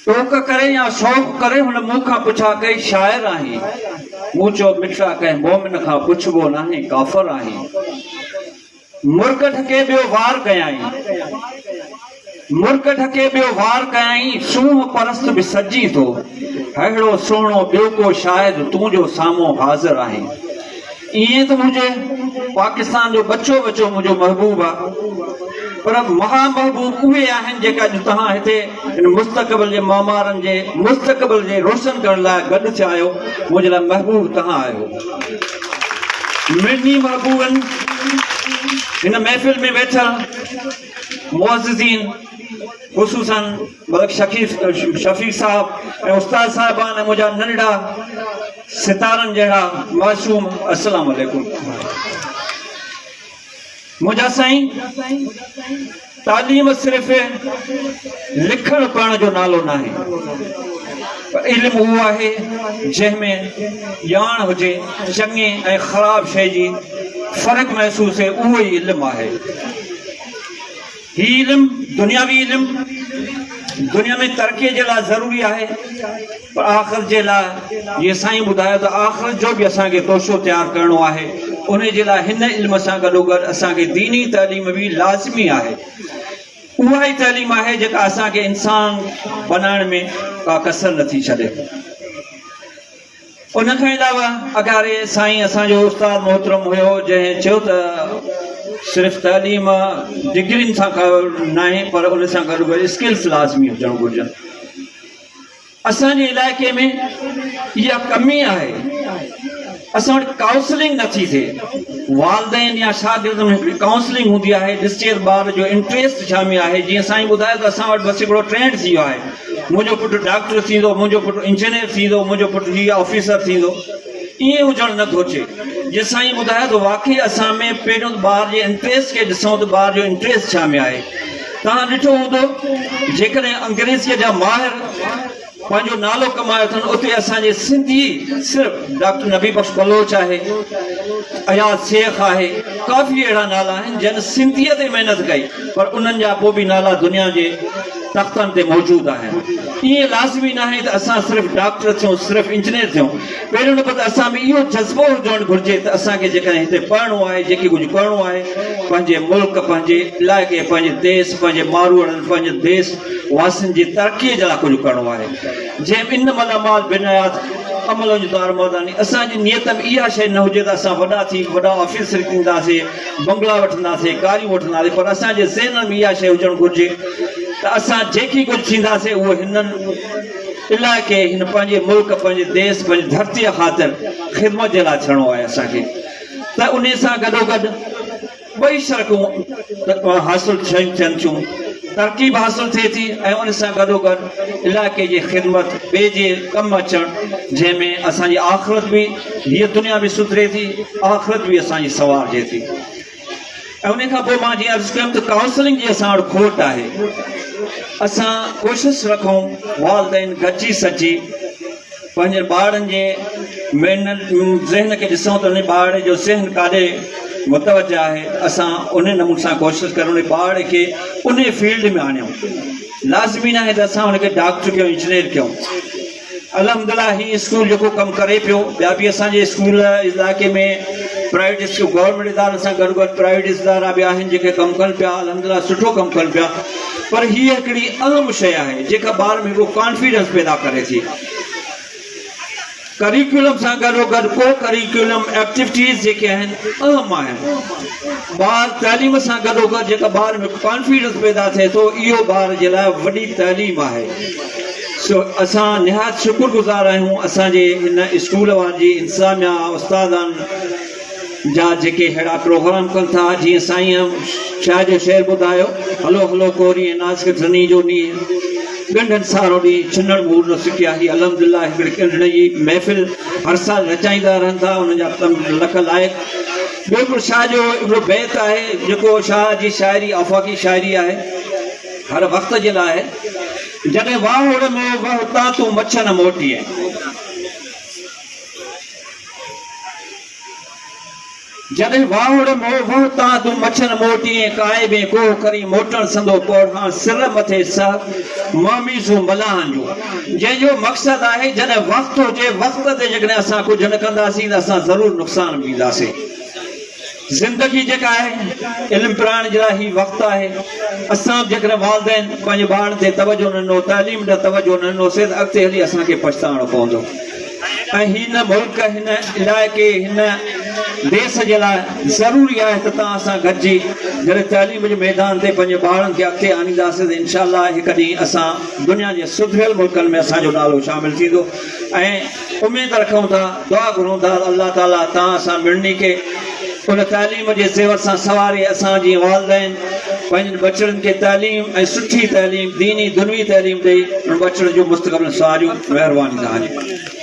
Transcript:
टोक करे या शौक़ करे हुन मूंखां पुछा कई शाइर आहीं, मूं चयो मिठा कंहिं मोमिन खां पुछबो नाहे काफ़िर आहीं। मुर्ग ढके ॿियो वार कयाईं, मुर्ग ढके ॿियो वार कयाईं, सूंह परस्त बि सजी थो, अहिड़ो सुहिणो ॿियो को शायदि तूं जो साम्हूं हाज़िर आहे। ईअं त मुंहिंजे पाकिस्तान जो बच्चो बच्चो मुंहिंजो महबूब आहे, पर महा महबूब उहे आहिनि जेका अॼु तव्हां हिते हिन मुस्तक़बिल जे मामारनि जे मुस्तक़बिल जे रोशन करण लाइ गॾु थिया आहियो। मुंहिंजे लाइ महबूब तव्हां आहियो। मिनी महबूबनि हिन महफ़िल में वेठल मुअज़्ज़िज़ीन ख़ुसूसन मलिक शफ़ीक़ साहब ऐं उस्ताद साहिबान ऐं मुंहिंजा नंढड़ा सितारनि जहिड़ा मासूम, अस्सलाम वालेकुम। मुंहिंजा साईं, तालीम सिर्फ़ लिखण पढ़ण जो नालो नाहे, पर इल्मु उहो आहे जंहिंमें ॼाण हुजे, चङे ऐं ख़राब शइ जी फ़र्क़ु महसूस थिए, उहो ई इल्मु आहे। ही इल्मु दुनियावी इल्मु दुनिया में तरक़ीअ जे लाइ ज़रूरी आहे, पर आख़िरत जे लाइ जीअं साईं ॿुधायो त आख़िरत जो बि असांखे तोशो तयारु करिणो आहे। उन जे लाइ हिन इल्म सां गॾोगॾु असांखे दीनी तइलीम बि लाज़मी आहे। उहा ई तइलीम आहे जेका असांखे इंसान बनाइण में का कसर नथी छॾे। उन खां अलावा अगारे साईं असांजो उस्ताद मोहतरम हुयो जंहिं चयो त सिर्फ़ तइलीम डिग्रियुनि सां न आहे, पर उन सां गॾु गॾु स्किल्स लाज़मी हुजणु घुरिजनि। असांजे इलाइक़े में इहा कमी आहे, असां वटि काउंसलिंग नथी थिए। वालदेन या शागिर्दनि में हिकिड़ी काउंसलिंग हूंदी आहे, ॾिसजे ॿार जो इंट्रस्ट छा में आहे। जीअं साईं ॿुधायो त असां वटि बसि हिकिड़ो ट्रेंड थी वियो आहे, मुंहिंजो पुटु डॉक्टर थींदो, मुंहिंजो पुटु इंजीनियर थींदो, मुंहिंजो पुटु हीअ ऑफिसर थींदो। ईअं हुजणु न घुरिजे। जीअं साईं ॿुधायो त वाक़ई असां में पहिरियों ॿार जे इंट्रस्ट खे ॾिसूं त ॿार जो इंट्रस्ट छा में आहे। तव्हां ॾिठो हूंदो जेकॾहिं अंग्रेज़ीअ जा माहिर पंहिंजो नालो कमायो अथनि, उते असांजे सिंधी सिर्फ़ु डॉक्टर नबी बख्श बलोच आहे, अयाज़ शेख आहे, काफ़ी अहिड़ा नाला आहिनि जंहिं सिंधीअ ते महिनत कई, पर उन्हनि जा पोइ बि नाला दुनिया जे तख़्तनि ते मौजूदु आहिनि। ईअं लाज़मी न आहे त असां सिर्फ़ु डॉक्टर थियूं, सिर्फ़ु इंजीनियर थियूं। पहिरियों नंबर त असां में इहो जज़्बो हुजणु घुरिजे त असांखे जेकॾहिं हिते पढ़णो आहे, जेके कुझु करिणो आहे, पंहिंजे मुल्क, पंहिंजे इलाइक़े, पंहिंजे देश, पंहिंजे मारूड़नि, पंहिंजे देश वासियुनि जी तरक़ीअ जे लाइ कुझु करिणो आहे। जंहिं इन मलामाल बिनायात अमल जो दार मौदानी असांजी नियत में इहा शइ न हुजे त असां वॾा थी वॾा ऑफिसर थींदासीं, बंगला वठंदासीं, गारियूं वठंदासीं, पर असांजे ज़हन में इहा शइ हुजणु घुरिजे त असां जेकी कुझु थींदासीं उहो हिननि इलाइक़े, हिन पंहिंजे मुल्क, पंहिंजे देश, पंहिंजी धरतीअ ख़ातिर ख़िदमत जे लाइ थियणो आहे असांखे। त उन सां गॾोगॾु ॿई शर्कूं हासिलु थियनि थियूं, तरक़ीब हासिलु थिए थी, ऐं उन सां गॾोगॾु इलाइक़े जी ख़िदमत, ॿिए जे कमु अचणु, जंहिंमें असांजी आख़िरत बि, हीअ दुनिया बि सुधरे थी, आख़िरत बि असांजी संवारजे थी। ऐं उन खां पोइ मां जीअं अर्ज़ु कयुमि त काउंसलिंग जी असां वटि खोट आहे। असां कोशिशि रखूं वालदेन गॾिजी सची पंहिंजे ॿारनि जे ज़हन खे ॾिसूं त उन ॿार जो ज़हन काॾे मुतवजह आहे, असां उन नमूने सां कोशिशि करूं उन ॿार खे उन फील्ड में आणियूं। लाज़मी न आहे त असां हुनखे डॉक्टर कयूं, इंजीनियर कयूं। अल्हम्दुलिल्लाह ही स्कूल जेको कमु करे पियो, ॿिया बि असांजे स्कूल इलाइक़े में प्राइवेट स्कूल, गवर्नमेंट इदारनि सां गॾु गॾु प्राइवेट इदारा बि आहिनि जेके कमु कनि पिया, अल्हम्दुलिल्लाह सुठो कमु कनि पिया। पर हीअ हिकिड़ी अहम शइ आहे जेका ॿार में हिकिड़ो कॉन्फिडेंस पैदा करे थी। करिकुलम सां गॾोगॾु को करिकुलम एक्टिविटीज़ जेके आहिनि अहम आहिनि। ॿार तइलीम सां गॾोगॾु जेका ॿार में कॉन्फिडेंस पैदा थिए थो, इहो ॿार जे लाइ वॾी तइलीम आहे। सो असां निहायत शुक्रगुज़ार आहियूं असांजे हिन स्कूल वारनि जी, इंतिज़ामिया, उस्तादनि जा जेके अहिड़ा प्रोग्राम कनि था। जीअं साईं शाह जो शेर ॿुधायो, हलो हलो कोरी नाज़ धनी जो ॾींहुं, ॻंढनि सारो ॾींहुं छिनण मूर न सिकियाही। अल्हम्दुलिल्लाह हिकिड़ी ॻंढण जी महफ़िल हर साल रचाईंदा रहनि था, उन्हनि जा लख लाइक़। ॿियो हिकिड़ो शाह जो हिकिड़ो बैत आहे जेको शाह जी शाइरी, आफ़ाक़ी शाइरी आहे, हर वक़्त जे लाइ, जॾहिं वाह उड़ में वह उतां तूं मछ न मोटीअ। जॾहिं वावड़ मोह ता तूं मछन मोटी काए में कोह करी मोटण संदो पौड़ा सिर मथे स मामीज़ू मलाहन जो जंहिंजो मक़सदु आहे जॾहिं वक़्तु हुजे वक़्त ते जेकॾहिं असां कुझु न कंदासीं त असां ज़रूरु नुक़सान बि ईंदासीं ज़िंदगी जेका आहे इल्मु पढ़ाइण जे लाइ ही वक़्तु आहे असां जेकॾहिं वालदेन पंहिंजे ॿारनि ते तवजो न ॾिनो तालीम ॾे तवजो न ॾिनोसीं त अॻिते हली असांखे पछताइणो पवंदो ऐं हिन मुल्क हिन इलाइक़े हिन देश जे लाइ ज़रूरी आहे त तव्हां सां गॾिजी जॾहिं तालीम जे मैदान ते पंहिंजे ॿारनि खे अॻिते आणींदासीं त इनशा हिकु ॾींहुं असां दुनिया जे सुधरियल मुल्कनि में असांजो नालो शामिलु थींदो ऐं उमेदु रखूं था दुआ घुरूं था अल्लाह ताला तव्हां सां मिड़नी खे उन तालीम जे ज़ेवर सां सवारे असांजी वालदेन पंहिंजनि बचड़नि खे तालीम ऐं सुठी तालीम दीनी दुनवी तालीम ॾेई उन बचड़नि जो मुस्तक़बिल सवारियूं महिरबानी तव्हांजी